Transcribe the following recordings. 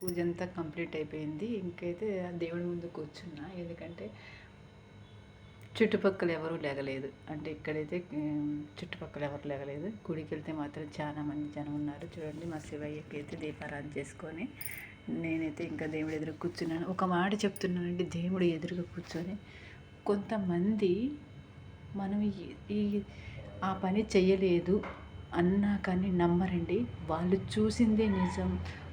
పూజ అంతా కంప్లీట్ అయిపోయింది. ఇంకైతే దేవుడి ముందు కూర్చున్నా. ఎందుకంటే చుట్టుపక్కల ఎవరు లేగలేదు. అంటే ఇక్కడైతే చుట్టుపక్కల ఎవరు లేగలేదు. గుడికి వెళ్తే మాత్రం చాలా మంది జనం ఉన్నారు. చూడండి, మా శివయ్యకి అయితే దీపారాధన చేసుకొని నేనైతే ఇంకా దేవుడి ఎదురు కూర్చున్నాను. ఒక మాట చెప్తున్నానండి, దేవుడి ఎదురుగా కూర్చొని కొంతమంది మనం ఈ ఆ పని చెయ్యలేదు అన్నా కానీ నమ్మరండి. వాళ్ళు చూసిందే నిజం,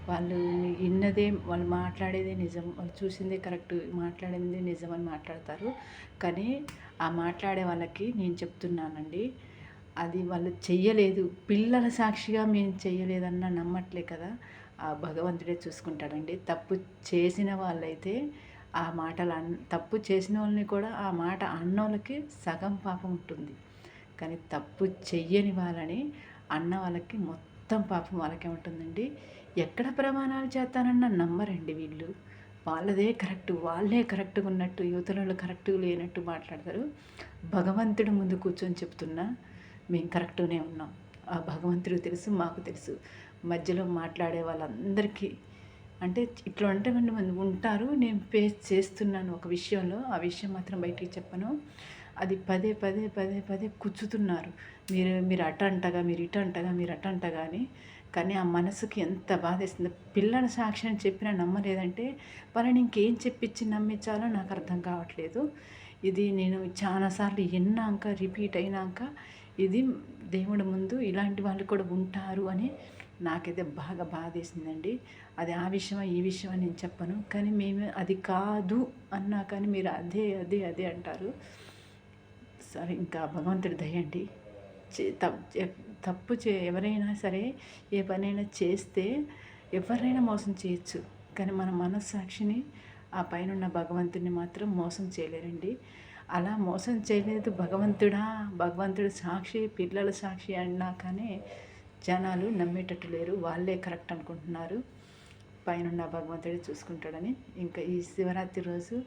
వాళ్ళు విన్నదే, వాళ్ళు మాట్లాడేదే నిజం, వాళ్ళు చూసిందే కరెక్ట్, మాట్లాడిందే నిజం అని మాట్లాడతారు. కానీ ఆ మాట్లాడే వాళ్ళకి నేను చెప్తున్నానండి, అది వాళ్ళు చెయ్యలేదు, పిల్లల సాక్షిగా మేము చెయ్యలేదన్నా నమ్మట్లే కదా, ఆ భగవంతుడే చూసుకుంటాడండి. తప్పు చేసిన వాళ్ళైతే ఆ మాటలు తప్పు చేసిన వాళ్ళని కూడా ఆ మాట అన్నోళ్ళకి సగం పాపం ఉంటుంది. కానీ తప్పు చెయ్యని వాళ్ళని అన్న వాళ్ళకి మొత్తం పాపం వాళ్ళకే ఉంటుందండి. ఎక్కడ ప్రమాణాలు చేస్తానన్నా నమ్మరండి వీళ్ళు. వాళ్ళదే కరెక్ట్, వాళ్ళే కరెక్ట్గా ఉన్నట్టు, యువతలలో కరెక్ట్గా లేనట్టు మాట్లాడతారు. భగవంతుడు ముందు కూర్చొని చెప్తున్నా, మేము కరెక్ట్గానే ఉన్నాం. ఆ భగవంతుడు తెలుసు, మాకు తెలుసు. మధ్యలో మాట్లాడే వాళ్ళందరికీ అంటే ఇట్లా అంటే మంది ఉంటారు. నేను ఫేస్ చేస్తున్నాను ఒక విషయంలో, ఆ విషయం మాత్రం బయటికి చెప్పను. అది పదే పదే పదే పదే కూర్చుతున్నారు. మీరు అట అంటగా, మీరు ఇట అంటగా, మీరు అట అంటగా అని. కానీ ఆ మనసుకి ఎంత బాధేస్తుందో. పిల్లల సాక్ష్యం చెప్పినా నమ్మలేదంటే వాళ్ళని ఇంకేం చెప్పించి నమ్మించాలో నాకు అర్థం కావట్లేదు. ఇది నేను చాలాసార్లు విన్నాక, రిపీట్ అయినాక, ఇది దేవుడి ముందు ఇలాంటి వాళ్ళు కూడా ఉంటారు అని నాకైతే బాగా బాధేసిందండి. అది ఆ విషయమా ఈ విషయమా నేను చెప్పను. కానీ మేము అది కాదు అన్నా కానీ మీరు అదే అదే అదే అంటారు. సరే, ఇంకా భగవంతుడి దయండి. తప్పు ఎవరైనా సరే ఏ పనైనా చేస్తే ఎవరైనా మోసం చేయొచ్చు. కానీ మన మనస్సాక్షిని, ఆ పైన భగవంతుడిని మాత్రం మోసం చేయలేరండి. అలా మోసం చేయలేదు భగవంతుడు సాక్షి, పిల్లల సాక్షి అన్నా కానీ జనాలు నమ్మేటట్టు లేరు. వాళ్ళే కరెక్ట్ అనుకుంటున్నారు. పైన భగవంతుడే చూసుకుంటాడని. ఇంకా ఈ శివరాత్రి రోజు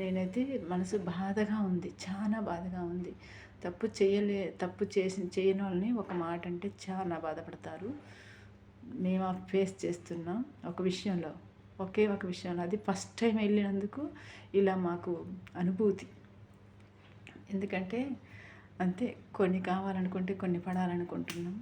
నేనైతే మనసు బాధగా ఉంది, చాలా బాధగా ఉంది. తప్పు చేయని వాళ్ళని ఒక మాట అంటే చాలా బాధపడతారు. మేము ఫేస్ చేస్తున్నాం ఒక విషయంలో, ఒక విషయంలో. అది ఫస్ట్ టైం వెళ్ళినందుకు ఇలా మాకు అనుభూతి. ఎందుకంటే అంతే, కొన్ని కావాలనుకుంటే కొన్ని పడాలనుకుంటున్నాం.